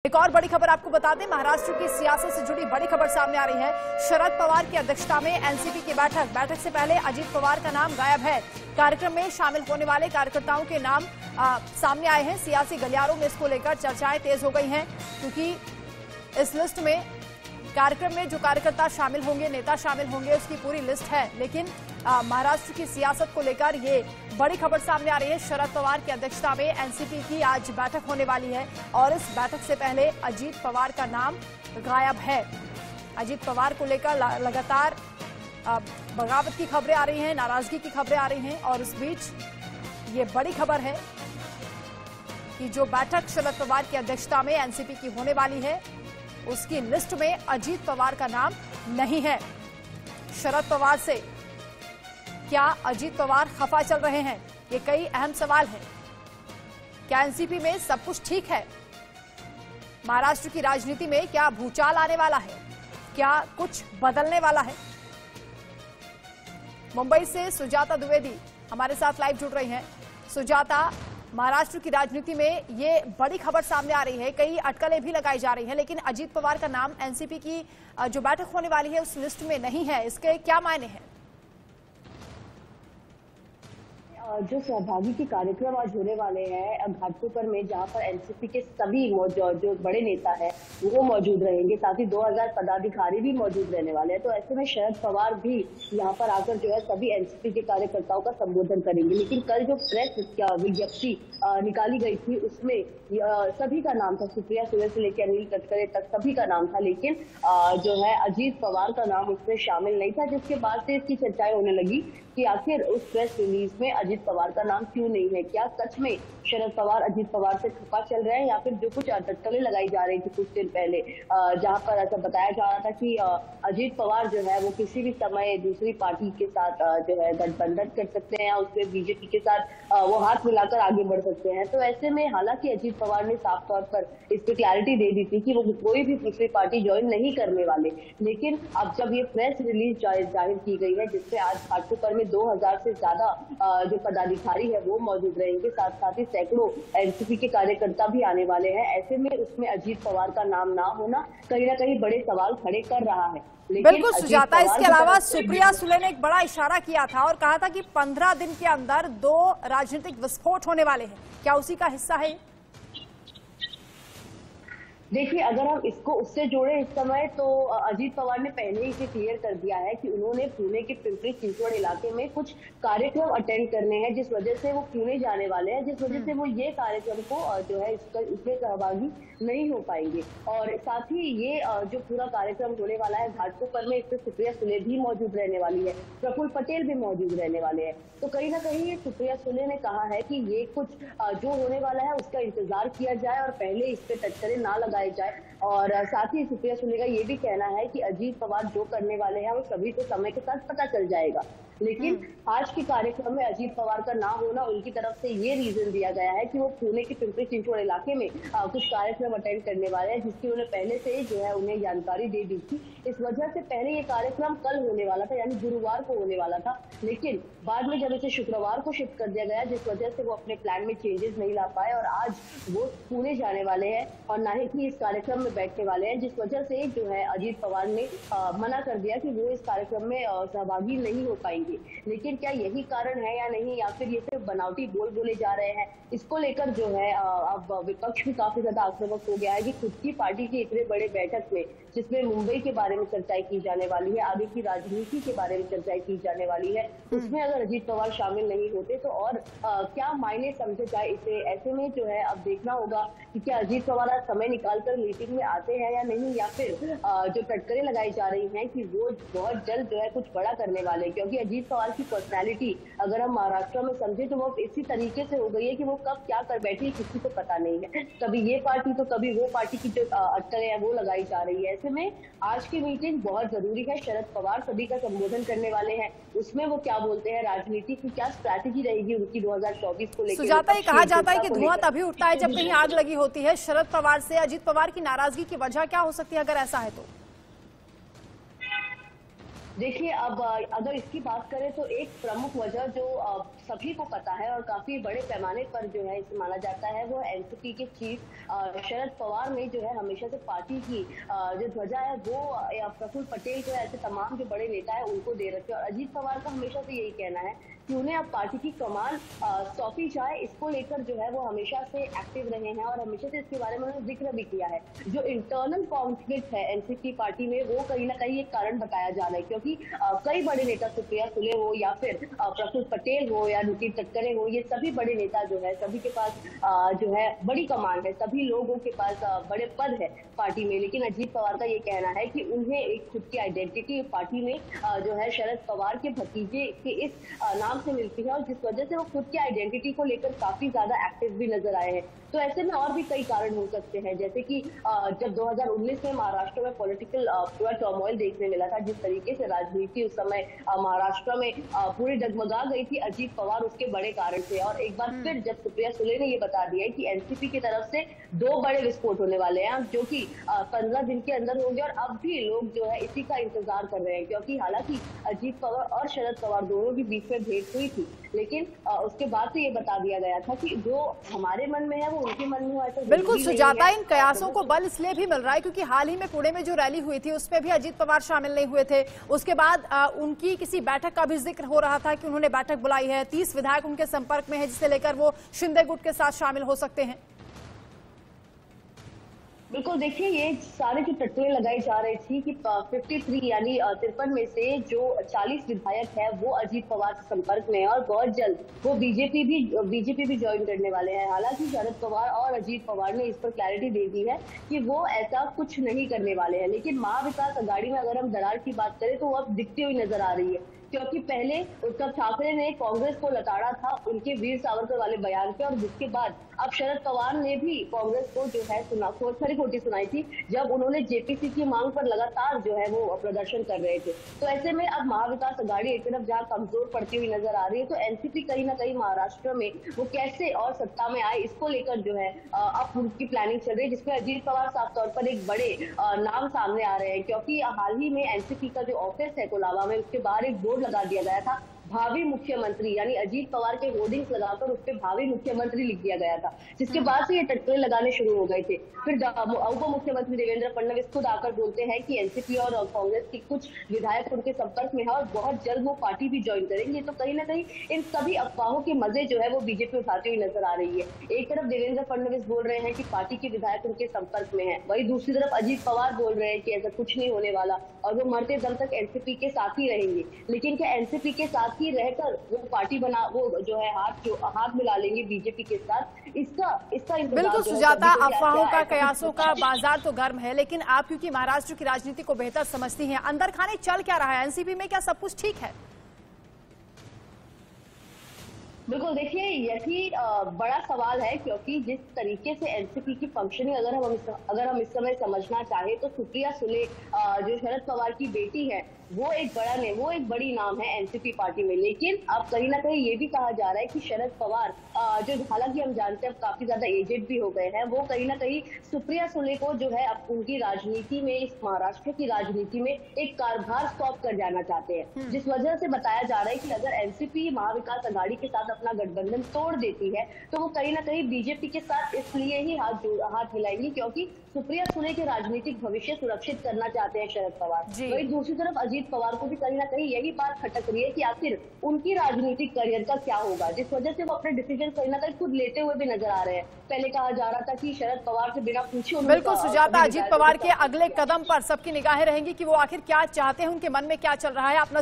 एक और बड़ी खबर आपको बता दें, महाराष्ट्र की सियासत से जुड़ी बड़ी खबर सामने आ रही है। शरद पवार की अध्यक्षता में एनसीपी की बैठक से पहले अजीत पवार का नाम गायब है। कार्यक्रम में शामिल होने वाले कार्यकर्ताओं के नाम सामने आए हैं। सियासी गलियारों में इसको लेकर चर्चाएं तेज हो गई हैं, क्योंकि इस लिस्ट में कार्यक्रम में जो कार्यकर्ता शामिल होंगे, नेता शामिल होंगे, उसकी पूरी लिस्ट है। लेकिन महाराष्ट्र की सियासत को लेकर ये बड़ी खबर सामने आ रही है। शरद पवार की अध्यक्षता में एनसीपी की आज बैठक होने वाली है और इस बैठक से पहले अजीत पवार का नाम गायब है। अजीत पवार को लेकर लगातार बगावत की खबरें आ रही हैं, नाराजगी की खबरें आ रही हैं और इस बीच ये बड़ी खबर है कि जो बैठक शरद पवार की अध्यक्षता में एनसीपी की होने वाली है, उसकी लिस्ट में अजीत पवार का नाम नहीं है। शरद पवार से क्या अजीत पवार खफा चल रहे हैं? ये कई अहम सवाल हैं। क्या एनसीपी में सब कुछ ठीक है? महाराष्ट्र की राजनीति में क्या भूचाल आने वाला है? क्या कुछ बदलने वाला है? मुंबई से सुजाता द्विवेदी हमारे साथ लाइव जुड़ रही हैं। सुजाता, महाराष्ट्र की राजनीति में ये बड़ी खबर सामने आ रही है, कई अटकलें भी लगाई जा रही हैं, लेकिन अजीत पवार का नाम एनसीपी की जो बैठक होने वाली है उस लिस्ट में नहीं है। इसके क्या मायने हैं? जो सहभागी के कार्यक्रम आज होने वाले हैं घाटकोपर में, जहां पर एनसीपी के सभी जो बड़े नेता हैं वो मौजूद रहेंगे, साथ ही 2000 पदाधिकारी भी मौजूद रहने वाले हैं। तो ऐसे में शरद पवार भी यहां पर आकर जो है सभी एनसीपी के कार्यकर्ताओं का संबोधन करेंगे। लेकिन कल जो प्रेस विज्ञप्ति निकाली गई थी उसमें सभी का नाम था, सुप्रिया सुले से लेकर अनिल तटकरे तक सभी का नाम था, लेकिन जो है अजीत पवार का नाम उसमें शामिल नहीं था, जिसके बाद से इसकी चर्चाएं होने लगी कि आखिर उस प्रेस रिलीज में अजीत पवार का नाम क्यों नहीं है। क्या सच में शरद पवार अजीत पवार से खफा चल रहे हैं या फिर जो कुछ अटकलें लगाई जा रही थी कुछ दिन पहले, जहां पर ऐसा बताया जा रहा था कि अजीत पवार जो है वो किसी भी समय दूसरी पार्टी के साथ जो है गठबंधन कर सकते हैं या उसके बीजेपी के साथ वो हाथ मिलाकर आगे बढ़ सकते हैं। तो ऐसे में हालांकि अजीत पवार ने साफ तौर पर इस पर क्लैरिटी दे दी थी कि वो कोई भी दूसरी पार्टी ज्वाइन नहीं करने वाले, लेकिन अब जब ये प्रेस रिलीज जाहिर की गई है जिससे आज घाटकोपर में 2000 से ज्यादा जो पदाधिकारी है वो मौजूद रहेंगे, साथ ही सैकड़ों एनसीपी के कार्यकर्ता भी आने वाले हैं। ऐसे में उसमें अजीत पवार का नाम ना होना कहीं ना कहीं बड़े सवाल खड़े कर रहा है। बिल्कुल सुजाता, इसके अलावा सुप्रिया सुले ने एक बड़ा इशारा किया था और कहा था कि 15 दिन के अंदर 2 राजनीतिक विस्फोट होने वाले हैं। क्या उसी का हिस्सा है? देखिए, अगर हम इसको उससे जोड़े इस समय, तो अजीत पवार ने पहले ही इसे क्लियर कर दिया है कि उन्होंने पुणे के पिंपरी चिंचवड़ इलाके में कुछ कार्यक्रम अटेंड करने हैं, जिस वजह से वो पुणे जाने वाले हैं, जिस वजह से वो ये कार्यक्रम को जो है इसमें सहभागी नहीं हो पाएंगे। और साथ ही ये जो पूरा कार्यक्रम होने वाला है घाटकोपर में, इसमें सुप्रिया सुले भी मौजूद रहने वाली है, प्रफुल्ल पटेल भी मौजूद रहने वाले हैं। तो कहीं ना कहीं सुप्रिया सुले ने कहा है कि ये कुछ जो होने वाला है उसका इंतजार किया जाए और पहले इस पे टक्करें ना लगाए जाए। और साथ ही सुप्रिया सुले का ये भी कहना है कि अजीत पवार जो करने वाले हैं वो सभी को समय के साथ पता चल जाएगा। लेकिन आज के कार्यक्रम में अजीत पवार का ना होना, उनकी तरफ से ये रीजन दिया गया है कि वो पुणे के पिंपरी चिंचवड़ इलाके में कुछ कार्यक्रम अटेंड करने वाले हैं, जिसकी उन्हें पहले से ही जो है उन्हें जानकारी दे दी थी। इस वजह से पहले ये कार्यक्रम कल होने वाला था, यानी गुरुवार को होने वाला था, लेकिन बाद में जब इसे शुक्रवार को शिफ्ट कर दिया गया, जिस वजह से वो अपने प्लान में चेंजेस नहीं ला पाए और आज वो पुणे जाने वाले हैं और ना ही इस कार्यक्रम में बैठने वाले हैं, जिस वजह से जो है अजीत पवार ने मना कर दिया कि वो इस कार्यक्रम में सहभागी नहीं हो पाएंगे। लेकिन क्या यही कारण है या नहीं, या फिर ये सिर्फ बनावटी बोल बोले जा रहे हैं, इसको लेकर जो है अब विपक्ष भी काफी ज्यादा आक्रामक हो गया है कि खुद की पार्टी की इतने बड़े बैठक में, जिसमें मुंबई के बारे में चर्चाएं की जाने वाली है, आगे की राजनीति के बारे में चर्चाएं की जाने वाली है, उसमें अगर अजीत पवार शामिल नहीं होते तो और क्या मायने समझे जाए इसे। ऐसे में जो है अब देखना होगा कि क्या अजीत पवार आज समय निकालकर मीटिंग में आते हैं या नहीं, या फिर जो टटकरें लगाई जा रही हैं कि वो बहुत जल्द जो है कुछ बड़ा करने वाले हैं। क्योंकि अजीत पवार की पर्सनैलिटी अगर हम महाराष्ट्र में समझे तो वो इसी तरीके से हो गई है कि वो कब क्या कर बैठी किसी को पता नहीं है, कभी ये पार्टी तो कभी वो पार्टी की जो अटकलें हैं वो लगाई जा रही है। ऐसे में आज की मीटिंग बहुत जरूरी है। शरद पवार सभी का संबोधन करने वाले हैं, उसमें वो क्या बोलते हैं, राजनीति की क्या स्ट्रैटेजी रहेगी उनकी 2024 को लेकर। सुजाता, ये कहा जाता है कि धुआं तभी उठता है जब कहीं आग लगी होती है। शरद पवार से अजीत पवार की नाराजगी की वजह क्या हो सकती है अगर ऐसा है तो? देखिए, अब अगर इसकी बात करें तो एक प्रमुख वजह जो सभी को पता है और काफी बड़े पैमाने पर जो है इसे माना जाता है, वो एनसीपी के चीफ शरद पवार ने जो है हमेशा से पार्टी की जो ध्वजा है वो प्रफुल्ल पटेल को, ऐसे तमाम जो बड़े नेता है उनको दे रखे। और अजीत पवार का हमेशा से यही कहना है कि उन्हें अब पार्टी की कमान सौंपी जाए। इसको लेकर जो है वो हमेशा से एक्टिव रहे हैं और हमेशा से इसके बारे में उन्होंने जिक्र भी किया है। जो इंटरनल कॉन्फ्लिक्ट है एनसीपी पार्टी में, वो कहीं ना कहीं एक कारण बताया जा रहा है, क्योंकि कई बड़े नेता, सुप्रिया सुले हो या फिर प्रफुल्ल पटेल हो या नितिन गडकरी हो, ये सभी बड़े नेता जो है, सभी के पास जो है बड़ी कमान है, सभी लोगों के पास बड़े पद है पार्टी में। लेकिन अजीत पवार का ये कहना है कि उन्हें एक खुद की आइडेंटिटी पार्टी में जो है शरद पवार के भतीजे के इस नाम से मिलती है, और जिस वजह से वो खुद की आइडेंटिटी को लेकर काफी ज्यादा एक्टिव भी नजर आए हैं। तो ऐसे में और भी कई कारण हो सकते हैं, जैसे कि जब 2019 में महाराष्ट्र में पॉलिटिकल पूरा टर्मोइल देखने मिला था, जिस तरीके से राजनीति उस समय महाराष्ट्र में पूरी डगमगा गई थी, अजीत पवार उसके बड़े कारण थे। और एक बार फिर जब सुप्रिया सुले ने ये बता दिया कि एनसीपी की तरफ से 2 बड़े विस्फोट होने वाले हैं, जो कि 15 दिन के अंदर होंगे, और अब भी लोग जो है इसी का इंतजार कर रहे हैं, क्योंकि हालांकि अजीत पवार और शरद पवार दोनों के बीच में भेंट हुई थी, लेकिन उसके बाद से ये बता दिया गया था कि जो हमारे मन में है वो उनके मन में हो, ऐसा बिल्कुल सुजाता, इन कयासों को बल इसलिए भी मिल रहा है क्योंकि हाल ही में पुणे में जो रैली हुई थी उसमें भी अजीत पवार शामिल नहीं हुए थे। उसके बाद उनकी किसी बैठक का भी जिक्र हो रहा था कि उन्होंने बैठक बुलाई है, 30 विधायक उनके संपर्क में है, जिसे लेकर वो शिंदे गुट के साथ शामिल हो सकते हैं। बिल्कुल, देखिए, ये सारे जो टट्टुएं लगाई जा रही थी कि 53 यानी 53 में से जो 40 विधायक है वो अजीत पवार के संपर्क में है और बहुत जल्द वो बीजेपी भी ज्वाइन करने वाले हैं। हालांकि शरद पवार और अजीत पवार ने इस पर क्लैरिटी दे दी है कि वो ऐसा कुछ नहीं करने वाले हैं। लेकिन महाविकास आघाड़ी में अगर हम दरार की बात करें तो वो अब दिखती हुई नजर आ रही है, क्योंकि पहले उद्धव ठाकरे ने कांग्रेस को लताड़ा था उनके वीर सावरकर वाले बयान पे, और जिसके बाद अब शरद पवार ने भी कांग्रेस को जो है खरी खोटी सुनाई थी, जब उन्होंने जेपीसी की मांग पर लगातार जो है वो प्रदर्शन कर रहे थे। तो ऐसे में अब महाविकास आघाड़ी एक तरफ जहाँ कमजोर पड़ती हुई नजर आ रही है, तो एनसीपी कहीं ना कहीं महाराष्ट्र में वो कैसे और सत्ता में आए, इसको लेकर जो है अब उनकी प्लानिंग चल रही है, जिसमें अजीत पवार साफ तौर पर एक बड़े नाम सामने आ रहे हैं। क्योंकि हाल ही में एनसीपी का जो ऑफिस है कोलाबा में, उसके बाहर एक बोर्ड लगा दिया गया था, भावी मुख्यमंत्री, यानी अजीत पवार के होर्डिंग्स लगाकर उस पर भावी मुख्यमंत्री लिख दिया गया था, जिसके बाद से ये टट्टुएं लगाने शुरू हो गए थे। फिर उप मुख्यमंत्री देवेंद्र फडणवीस खुद आकर बोलते हैं कि एनसीपी और कांग्रेस के कुछ विधायक उनके संपर्क में है और बहुत जल्द वो पार्टी भी ज्वाइन करेंगे। तो कहीं ना कहीं इन सभी अफवाहों के मजे जो है वो बीजेपी उठाती हुई नजर आ रही है। एक तरफ देवेंद्र फडणवीस बोल रहे हैं कि पार्टी के विधायक उनके संपर्क में है, वही दूसरी तरफ अजीत पवार बोल रहे हैं कि ऐसा कुछ नहीं होने वाला और वो मरते दम तक एनसीपी के साथ ही रहेंगे। लेकिन क्या एनसीपी के साथ ही रहकर वो पार्टी वो जो है हाथ मिला लेंगे बीजेपी के साथ? इसका बिल्कुल सुजाता, अफवाहों का, कयासों का बाजार तो गर्म है, लेकिन आप क्योंकि महाराष्ट्र की राजनीति को बेहतर समझती हैं, अंदर खाने चल क्या रहा है एनसीपी में? क्या सब कुछ ठीक है? बिल्कुल, देखिए, यही बड़ा सवाल है, क्योंकि जिस तरीके से एनसीपी की फंक्शनिंग अगर हम इस समय समझना चाहे तो सुप्रिया सुले जो शरद पवार की बेटी है वो एक बड़ी नाम है एनसीपी पार्टी में। लेकिन अब कहीं ना कहीं ये भी कहा जा रहा है कि शरद पवार जो हालांकि हम जानते हैं काफी ज्यादा एजेड भी हो गए हैं, वो कहीं ना कहीं सुप्रिया सुले को जो है अब उनकी राजनीति में, इस महाराष्ट्र की राजनीति में एक कारभार स्टॉप कर जाना चाहते हैं, जिस वजह से बताया जा रहा है कि अगर एनसीपी महाविकास आघाड़ी के साथ अपना गठबंधन तोड़ देती है तो वो कहीं ना कहीं बीजेपी के साथ इसलिए ही हाथ मिलाएंगी क्योंकि सुप्रिया सुले के राजनीतिक भविष्य सुरक्षित करना चाहते हैं शरद पवार। वही दूसरी तरफ अजीत पवार को भी कहीं ना कहीं यही बात खटक रही है कि आखिर उनकी राजनीतिक करियर का क्या होगा, जिस वजह से वो अपने डिसीजन कहीं ना कहीं खुद लेते हुए भी नजर आ रहे हैं। पहले कहा जा रहा था कि शरद पवार से बिना पूछे, बिल्कुल सुजाता, अजीत पवार के अगले कदम पर सबकी निगाहें रहेंगी कि वो आखिर क्या चाहते हैं, उनके मन में क्या चल रहा है। अपना